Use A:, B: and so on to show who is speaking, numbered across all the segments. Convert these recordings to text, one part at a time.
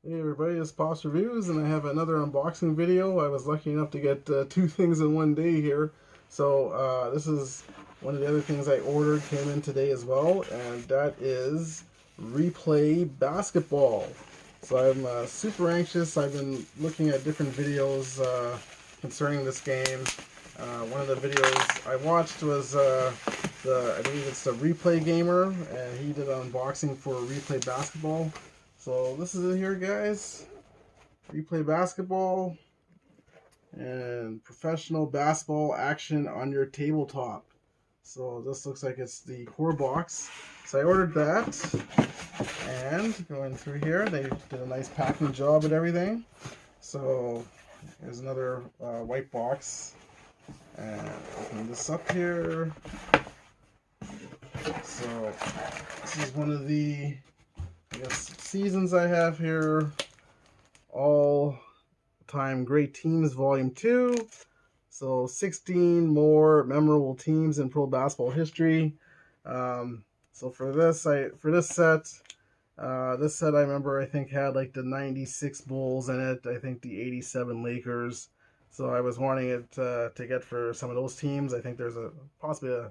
A: Hey everybody, it's Pops Reviews, and I have another unboxing video. I was lucky enough to get two things in one day here. So this is one of the other things I ordered, came in today as well, and that is Replay Basketball. So I'm super anxious. I've been looking at different videos concerning this game. One of the videos I watched was I believe it's the Replay Gamer, and he did an unboxing for Replay Basketball. So this is it here, guys. Replay Basketball and professional basketball action on your tabletop. So this looks like it's the core box. So I ordered that, and going through here, they did a nice packing job and everything. So here's another white box, and open this up here. So this is one of the, I guess, seasons I have here. All Time Great Teams Volume 2. So 16 more memorable teams in pro basketball history. So for this set I remember I think had like the 96 Bulls in it. I think the 87 Lakers. So I was wanting it to get for some of those teams. I think there's possibly a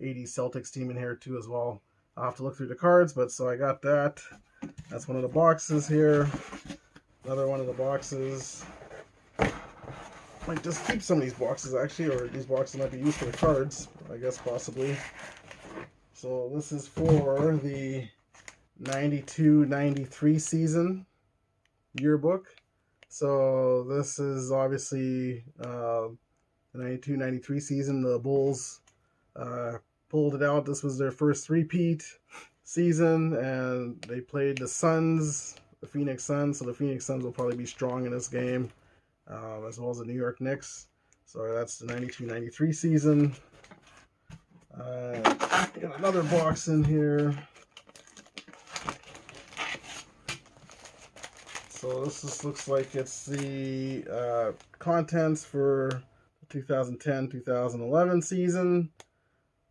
A: 80s Celtics team in here too as well. I'll have to look through the cards, but so I got that. That's one of the boxes here. Another one of the boxes. Might just keep some of these boxes actually, or these boxes might be used for the cards, I guess possibly. So this is for the 92-93 season yearbook. So this is obviously the 92-93 season. The Bulls pulled it out. This was their first three-peat season, and they played the Suns, the Phoenix Suns. So the Phoenix Suns will probably be strong in this game, as well as the New York Knicks. So that's the 92-93 season. Got another box in here. So this just looks like it's the contents for the 2010-2011 season.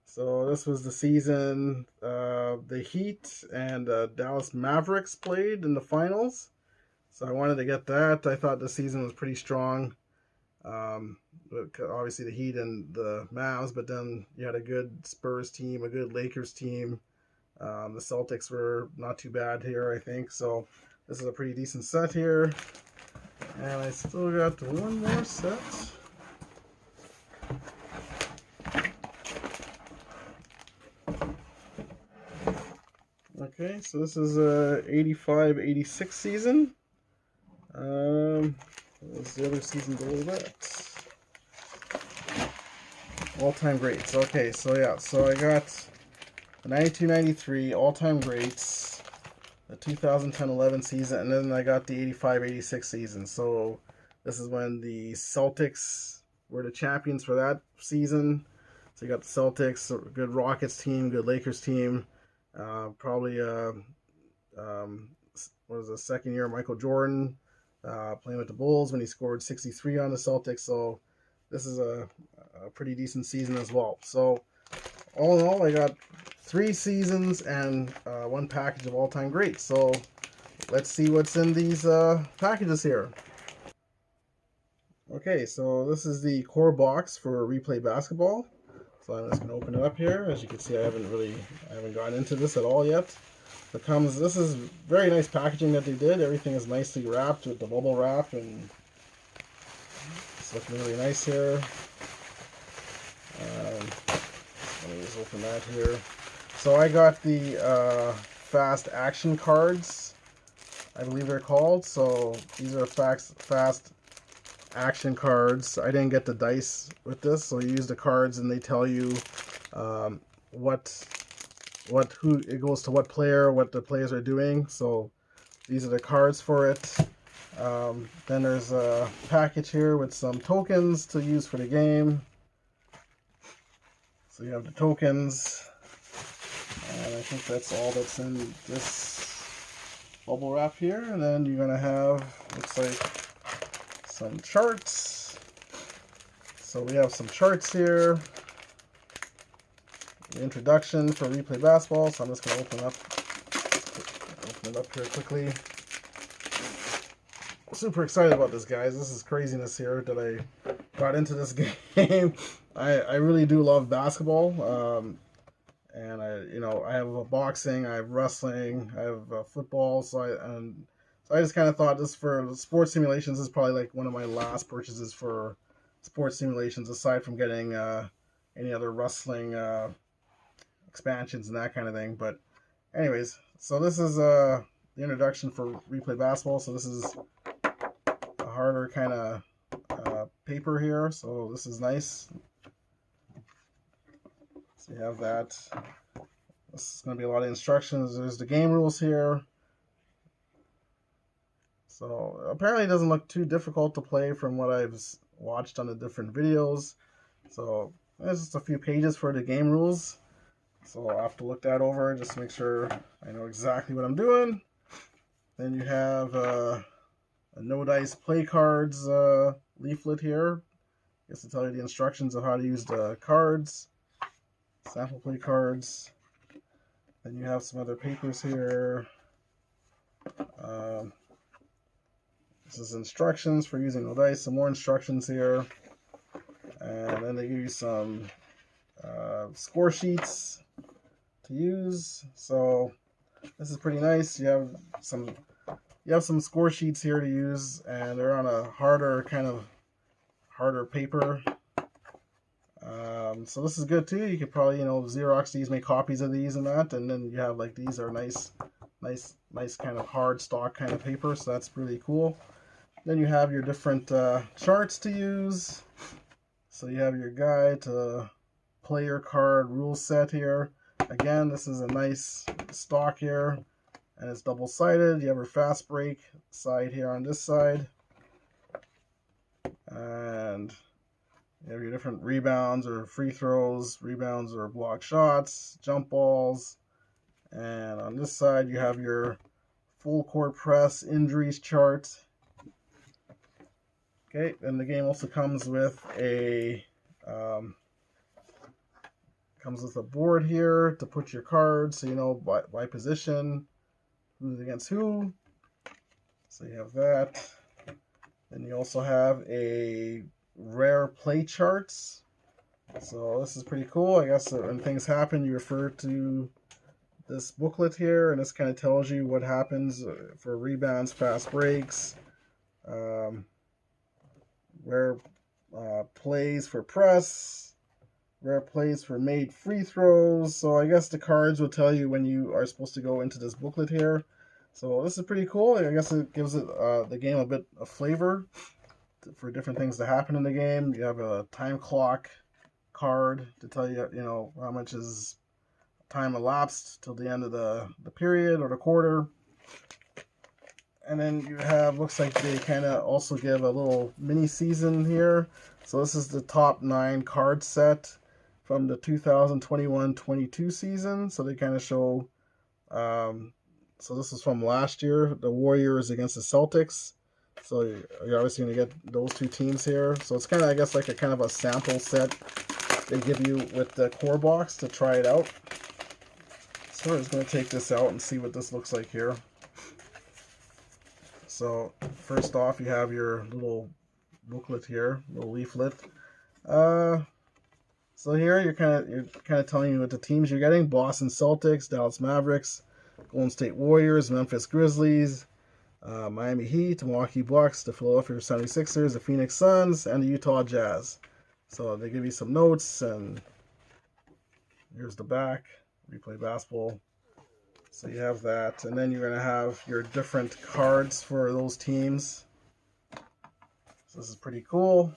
A: So this was the season the Heat and Dallas Mavericks played in the finals. So I wanted to get that. I thought the season was pretty strong. Obviously the Heat and the Mavs, but then you had a good Spurs team, a good Lakers team. The Celtics were not too bad here, I think. So this is a pretty decent set here. And I still got one more set. Okay, so this is a 85-86 season. What's the other season go with that? All-time greats. Okay, so yeah, so I got the 92-93 all-time greats, the 2010-11 season, and then I got the 85-86 season. So this is when the Celtics were the champions for that season. So you got the Celtics, a good Rockets team, good Lakers team. Probably what was the second year Michael Jordan playing with the Bulls when he scored 63 on the Celtics. So this is a pretty decent season as well. So all in all, I got 3 seasons and one package of all-time greats. So let's see what's in these packages here. Okay, so this is the core box for Replay Basketball. So I'm just going to open it up here. As you can see, I haven't gotten into this at all yet. This is very nice packaging that they did. Everything is nicely wrapped with the bubble wrap, and it's looking really nice here. Let me just open that here. So I got the fast action cards, I believe they're called. So these are fast action cards. I didn't get the dice with this, so you use the cards and they tell you who it goes to what player, what the players are doing. So these are the cards for it. Then there's a package here with some tokens to use for the game. So you have the tokens, and I think that's all that's in this bubble wrap here. And then you're gonna have, looks like, some charts. So we have some charts here. The introduction for Replay Basketball. So I'm just gonna open it up here quickly. super excited about this, guys. This is craziness here that I got into this game. I really do love basketball. And I have a boxing, I have wrestling, I have football. So I just kind of thought this for sports simulations is probably like one of my last purchases for sports simulations, aside from getting any other wrestling expansions and that kind of thing. But anyways, so this is the introduction for Replay Basketball. So this is a harder kind of paper here. So this is nice. So you have that. This is going to be a lot of instructions. There's the game rules here. So apparently it doesn't look too difficult to play from what I've watched on the different videos. So there's just a few pages for the game rules. So I'll have to look that over just to make sure I know exactly what I'm doing. Then you have a no dice play cards leaflet here. I guess to tell you the instructions of how to use the cards. Sample play cards. Then you have some other papers here. This is instructions for using no dice. Some more instructions here. And then they give you some score sheets to use. So this is pretty nice. You have some score sheets here to use, and they're on a harder paper. So this is good too. You could probably Xerox these, make copies of these and that, and then you have like these are nice kind of hard stock kind of paper. So that's really cool. Then you have your different charts to use. So you have your guide to player card rule set here. Again, this is a nice stock here, and it's double-sided. You have your fast break side here on this side, and you have your different rebounds or free throws, rebounds or block shots, jump balls, and on this side you have your full court press injuries chart. Okay, and the game also comes with a board here to put your cards, so you know by position who's against who. So you have that. Then you also have a rare play charts. So this is pretty cool. I guess when things happen, you refer to this booklet here, and this kind of tells you what happens for rebounds, fast breaks, rare plays for press, rare plays for made free throws. So I guess the cards will tell you when you are supposed to go into this booklet here. So this is pretty cool. I guess it gives it the game a bit of flavor for different things to happen in the game. You have a time clock card to tell you, how much is time elapsed till the end of the period or the quarter. And then you have, looks like they kind of also give a little mini season here. So this is the top 9 card set from the 2021-22 season. So they kind of show, so this is from last year, the Warriors against the Celtics. So you're obviously going to get those two teams here. So it's kind of, I guess, like a kind of a sample set they give you with the core box to try it out. So we're just going to take this out and see what this looks like here. So first off, you have your little booklet here, little leaflet. So here you're kind of telling you what the teams you're getting: Boston Celtics, Dallas Mavericks, Golden State Warriors, Memphis Grizzlies, Miami Heat, Milwaukee Bucks, the Philadelphia 76ers, the Phoenix Suns, and the Utah Jazz. So they give you some notes, and here's the back, Replay Basketball. So you have that, and then you're going to have your different cards for those teams. So this is pretty cool.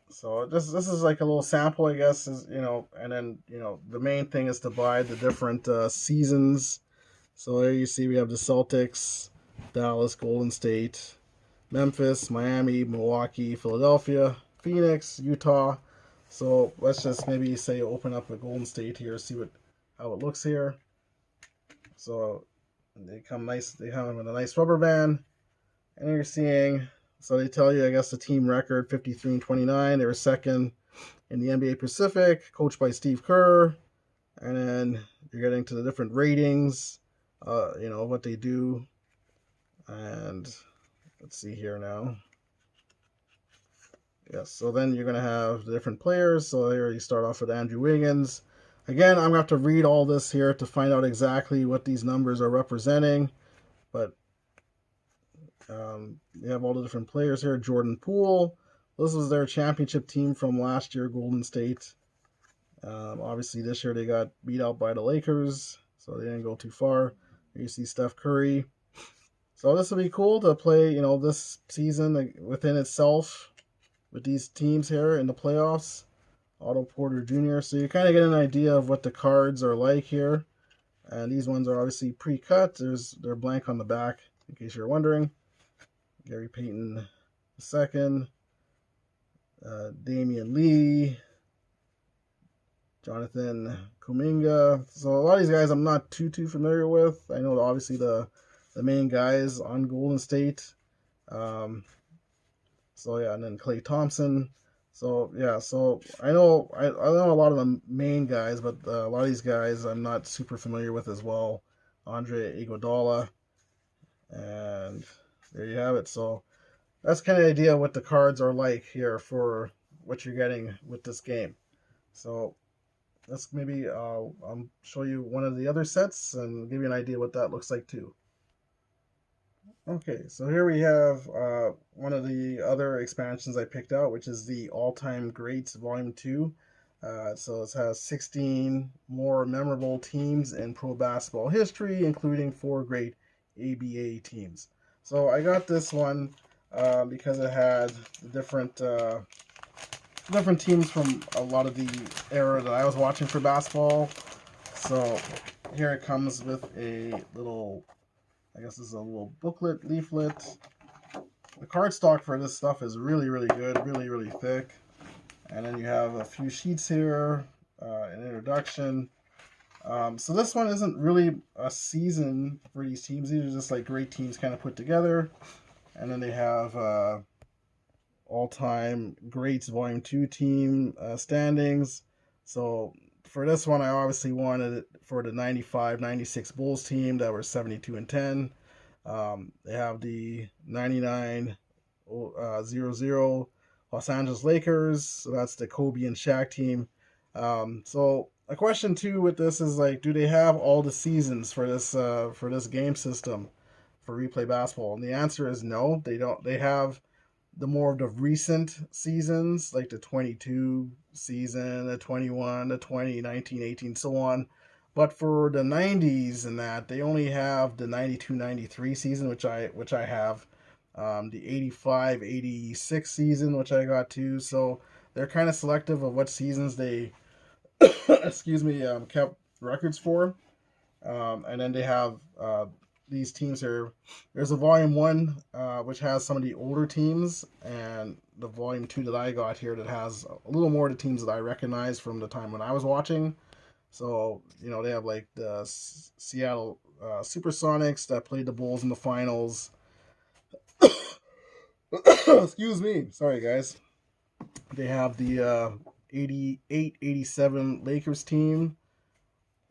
A: So this is like a little sample, I guess, and then, the main thing is to buy the different seasons. So there you see we have the Celtics, Dallas, Golden State, Memphis, Miami, Milwaukee, Philadelphia, Phoenix, Utah. So let's just maybe say open up a Golden State here, see how it looks here. So they come nice. They have them in a nice rubber band, and you're seeing. So they tell you, I guess, the team record 53-29. They were second in the NBA Pacific, coached by Steve Kerr, and then you're getting to the different ratings. What they do. And let's see here now. Yes, so then you're going to have the different players. So here you start off with Andrew Wiggins. Again, I'm going to have to read all this here to find out exactly what these numbers are representing. But you have all the different players here. Jordan Poole. This was their championship team from last year, Golden State. Obviously, this year they got beat out by the Lakers, so they didn't go too far. Here you see Steph Curry. So this will be cool to play, this season within itself with these teams here in the playoffs. Otto Porter Jr. So you kind of get an idea of what the cards are like here. And these ones are obviously pre-cut. They're blank on the back, in case you're wondering. Gary Payton II, Damian Lee, Jonathan Kuminga. So a lot of these guys I'm not too familiar with. I know obviously the main guys on Golden State. So yeah, and then Klay Thompson. So yeah, so I know a lot of the main guys, but a lot of these guys I'm not super familiar with as well. Andre Iguodala, and there you have it. So that's kind of the idea of what the cards are like here for what you're getting with this game. So let's maybe I'll show you one of the other sets and give you an idea what that looks like too. Okay, so here we have one of the other expansions I picked out, which is the All-Time Greats Volume 2. So it has 16 more memorable teams in pro basketball history, including 4 great ABA teams. So I got this one because it had different teams from a lot of the era that I was watching for basketball. So here it comes with a little, I guess this is a little booklet, leaflet. The cardstock for this stuff is really, really good, really, really thick. And then you have a few sheets here, an introduction. So this one isn't really a season for these teams. These are just like great teams kind of put together. And then they have all-time greats Volume 2 team standings. So for this one, I obviously wanted it for the 95-96 Bulls team that were 72-10. They have the 99-00 Los Angeles Lakers. So that's the Kobe and Shaq team. So a question too with this is like, do they have all the seasons for this game system for replay basketball? And the answer is no. They don't. They have the more of the recent seasons, like the 22 season, the 21, the 20, 19, 18, so on. But for the 90s and that, they only have the 92-93 season, which I have, the 85-86 season, which I got too. So they're kind of selective of what seasons they, excuse me, kept records for. And then they have these teams here. There's a Volume 1, which has some of the older teams, and the Volume 2 that I got here that has a little more of the teams that I recognize from the time when I was watching. So, they have like the Seattle Supersonics that played the Bulls in the finals. Excuse me. Sorry, guys. They have the 88-87 Lakers team.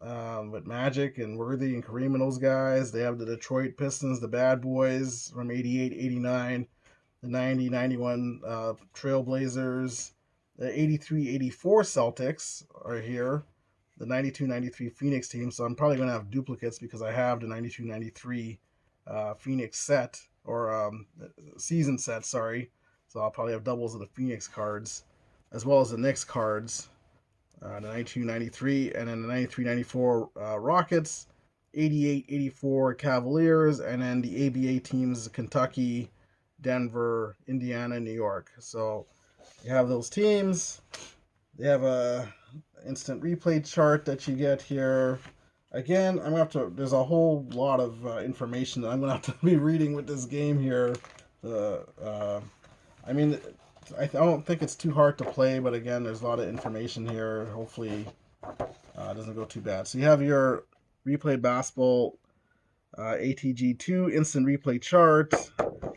A: With Magic and Worthy and Kareem and those guys. They have the Detroit Pistons, the Bad Boys from 88-89, the 90-91 Trailblazers, the 83-84 Celtics are here, the 92-93 Phoenix team. So I'm probably going to have duplicates because I have the 92-93 Phoenix set, or season set, sorry. So I'll probably have doubles of the Phoenix cards, as well as the Knicks cards. The 92-93, and then the 93-94 Rockets, 88-84 Cavaliers, and then the ABA teams Kentucky, Denver, Indiana, New York. So you have those teams. They have a instant replay chart that you get here. Again, I'm gonna have to. There's a whole lot of information that I'm gonna have to be reading with this game here. I don't think it's too hard to play, but again, there's a lot of information here. Hopefully, it doesn't go too bad. So you have your replay basketball ATG2 instant replay chart.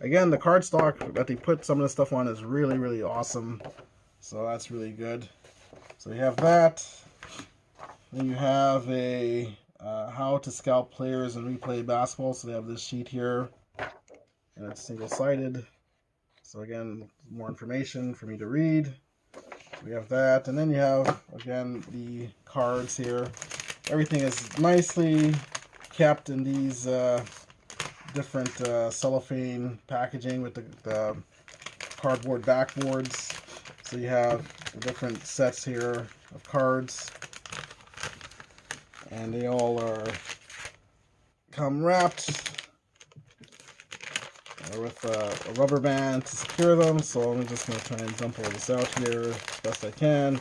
A: Again, the cardstock that they put some of the stuff on is really, really awesome. So that's really good. So you have that. Then you have a how to scout players and replay basketball. So they have this sheet here. and it's single-sided. So again, more information for me to read. We have that, and then you have, again, the cards here. Everything is nicely kept in these different cellophane packaging with the cardboard backboards. So you have the different sets here of cards, and they all come wrapped with a rubber band to secure them. So I'm just going to try and dump all this out here as best I can.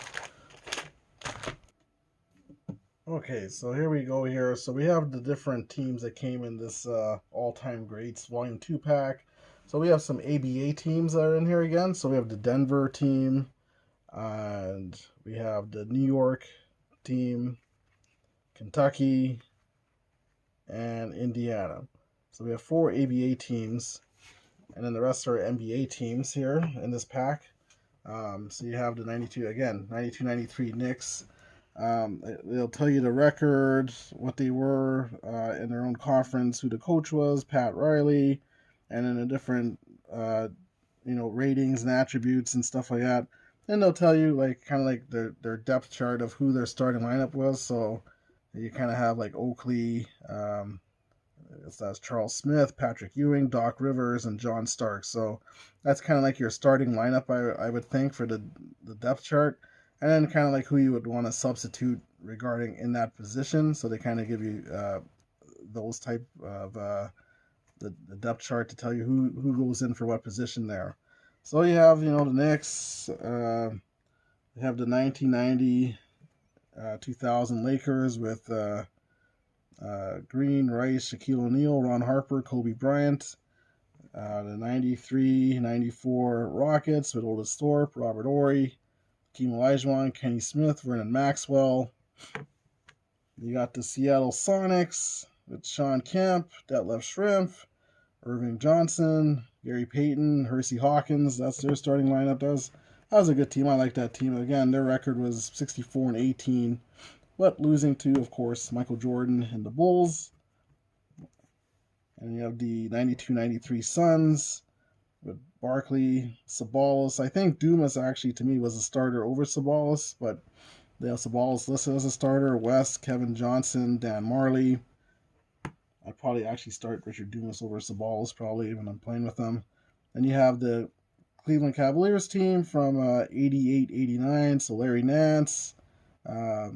A: Okay, so here we go here. So we have the different teams that came in this all-time greats volume 2 pack. So we have some ABA teams that are in here again. So we have the Denver team, and we have the New York team, Kentucky, and Indiana. So we have 4 ABA teams, and then the rest are NBA teams here in this pack. So you have the 92-93 Knicks. They'll tell you the record, what they were in their own conference, who the coach was, Pat Riley, and then the different ratings and attributes and stuff like that. Then they'll tell you kind of like their depth chart of who their starting lineup was. So you kind of have like Oakley, that's Charles Smith, Patrick Ewing, Doc Rivers, and John Starks. So that's kind of like your starting lineup, I would think, for the depth chart. And then kind of like who you would want to substitute regarding in that position. So they kind of give you those type of the depth chart to tell you who goes in for what position there. So you have, the Knicks, you have the 1990, 2000 Lakers with Green, Rice, Shaquille O'Neal, Ron Harper, Kobe Bryant. The 93-94 Rockets with Otis Thorpe, Robert Horry, Hakeem Olajuwon, Kenny Smith, Vernon Maxwell. You got the Seattle Sonics with Sean Kemp, Detlef Schrempf, Irving Johnson, Gary Payton, Hersey Hawkins. That's their starting lineup. That was a good team. I like that team. Again, their record was 64-18, but losing to, of course, Michael Jordan and the Bulls. And you have the 92-93 Suns with Barkley, Sabonis. I think Dumas actually, to me, was a starter over Sabonis, but they have Sabonis listed as a starter. West, Kevin Johnson, Dan Marley. I'd probably actually start Richard Dumas over Sabonis probably when I'm playing with them. And you have the Cleveland Cavaliers team from 88-89. So Larry Nance, I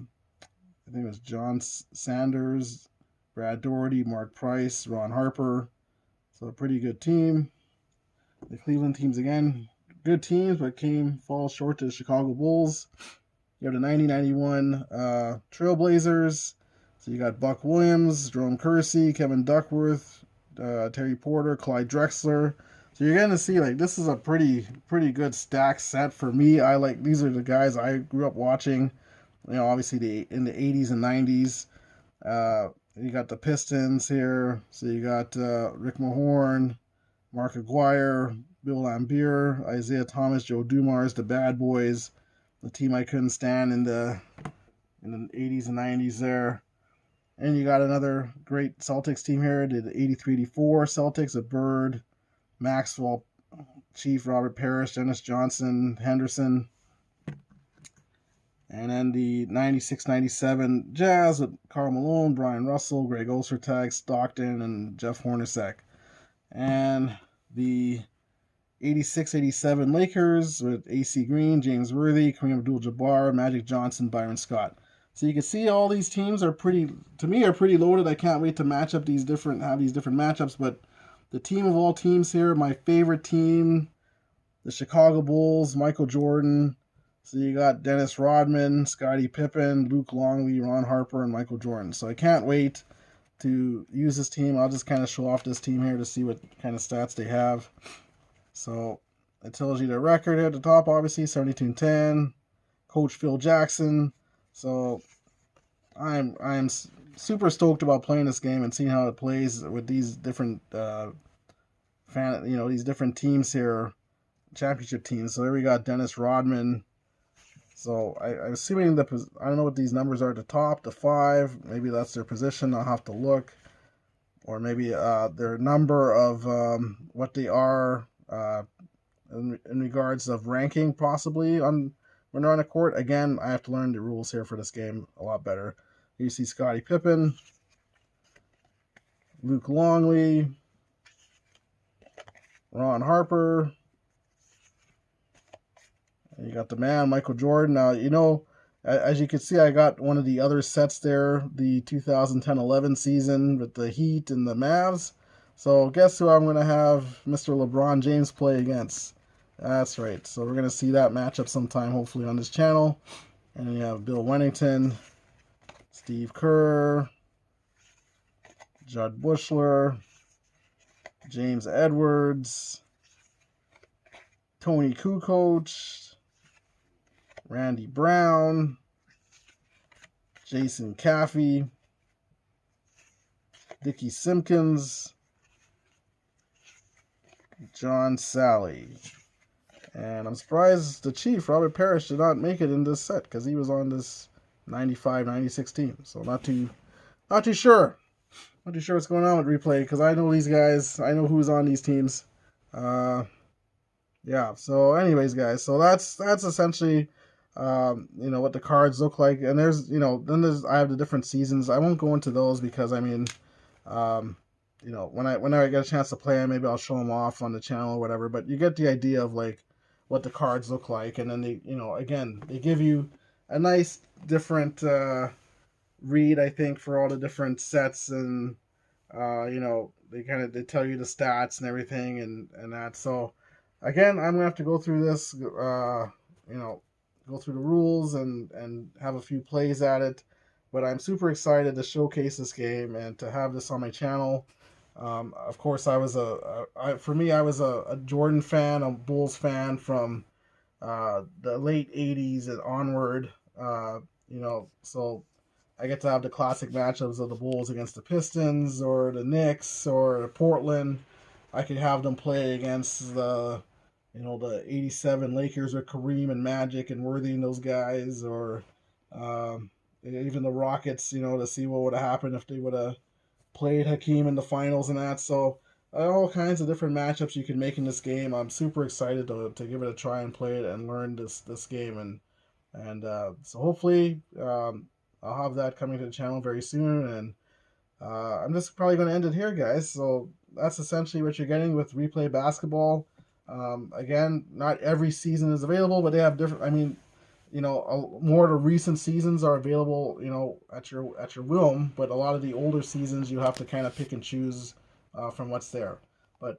A: think it was John Sanders, Brad Daugherty, Mark Price, Ron Harper. So a pretty good team. The Cleveland teams, again, good teams, but fall short to the Chicago Bulls. You have the 90-91 Trailblazers. So you got Buck Williams, Jerome Kersey, Kevin Duckworth, Terry Porter, Clyde Drexler. So you're going to see, this is a pretty good stack set for me. These are the guys I grew up watching, obviously in the 80s and 90s. You got the Pistons here. So you got Rick Mahorn, Mark Aguirre, Bill Laimbeer, Isaiah Thomas, Joe Dumars, the Bad Boys, the team I couldn't stand in the 80s and 90s there. And you got another great Celtics team here, the 83-84 Celtics of Bird, Maxwell, Chief, Robert Parrish, Dennis Johnson, Henderson. And then the 96-97 Jazz with Karl Malone, Brian Russell, Greg Ostertag, Stockton, and Jeff Hornacek. And the 86-87 Lakers with AC Green, James Worthy, Kareem Abdul-Jabbar, Magic Johnson, Byron Scott. So you can see all these teams are pretty loaded. I can't wait to have these different matchups. But the team of all teams here, my favorite team, the Chicago Bulls, Michael Jordan. So you got Dennis Rodman, Scottie Pippen, Luke Longley, Ron Harper, and Michael Jordan. So I can't wait to use this team. I'll just kind of show off this team here to see what kind of stats they have. So it tells you the record here at the top, obviously, 72-10. Coach Phil Jackson. So I'm super stoked about playing this game and seeing how it plays with these different these different teams here, championship teams. So here we got Dennis Rodman. So I'm assuming I don't know what these numbers are at the top, the 5. Maybe that's their position. I'll have to look. or maybe their number of what they are in regards of ranking, possibly on when they're on a court. Again, I have to learn the rules here for this game a lot better. You see Scottie Pippen, Luke Longley, Ron Harper. And you got the man, Michael Jordan. Now, you know, as you can see, I got one of the other sets there, the 2010-11 season with the Heat and the Mavs. So guess who I'm going to have Mr. LeBron James play against? That's right. So we're going to see that matchup sometime, hopefully, on this channel. And then you have Bill Wennington, Steve Kerr, Judd Bushler, James Edwards, Tony Kukoc, Randy Brown, Jason Caffey, Dickie Simpkins, John Sally. And I'm surprised the Chief, Robert Parrish, did not make it in this set because he was on this 95-96 team. So not too sure. Not too sure what's going on with Replay because I know these guys. I know who's on these teams. Yeah. So anyways, guys. So that's essentially you know, what the cards look like. And there's, you know, then I have the different seasons. I won't go into those because I mean, you know, when I get a chance to play them, maybe I'll show them off on the channel or whatever. But you get the idea of like what the cards look like, and then they, you know, again, they give you a nice different read, I think, for all the different sets, and you know, they tell you the stats and everything, and that. So again, I'm gonna have to go through this, you know, go through the rules and have a few plays at it. But I'm super excited to showcase this game and to have this on my channel. Of course, I was for me, I was a Jordan fan, a Bulls fan from the late '80s and onward. You know, so I get to have the classic matchups of the Bulls against the Pistons or the Knicks or Portland. I could have them play against the, you know, the '87 Lakers with Kareem and Magic and Worthy and those guys, or even the Rockets. You know, to see what would have happened if they would have played Hakeem in the finals and that. So all kinds of different matchups you can make in this game. I'm super excited to give it a try and play it and learn this game, and so hopefully I'll have that coming to the channel very soon. And I'm just probably going to end it here, guys. So that's essentially what you're getting with Replay Basketball. Again, not every season is available, but they have different. I mean, you know, more of the recent seasons are available, you know, at your whim. But a lot of the older seasons, you have to kind of pick and choose from what's there. But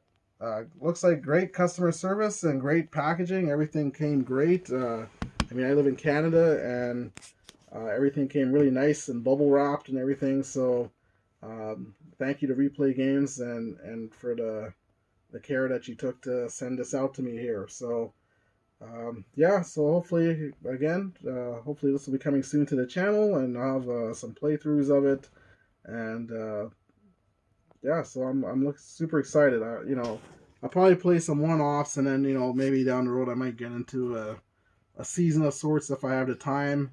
A: looks like great customer service and great packaging. Everything came great. I mean, I live in Canada, and everything came really nice and bubble wrapped and everything. So thank you to Replay Games and for the care that you took to send this out to me here. So yeah, so hopefully, again, hopefully this will be coming soon to the channel, and I'll have some playthroughs of it. And yeah, so I'm super excited. You know, I'll probably play some one-offs, and then, you know, maybe down the road I might get into a season of sorts if I have the time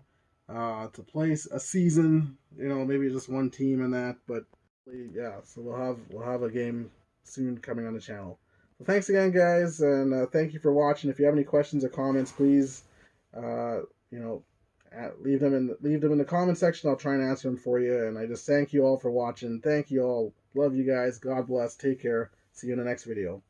A: to play a season. You know, maybe just one team in that. But yeah, so we'll have a game soon coming on the channel. Well, thanks again, guys, and thank you for watching. If you have any questions or comments, please, you know, leave them in the comment section. I'll try and answer them for you. And I just thank you all for watching. Thank you all. Love you guys. God bless. Take care. See you in the next video.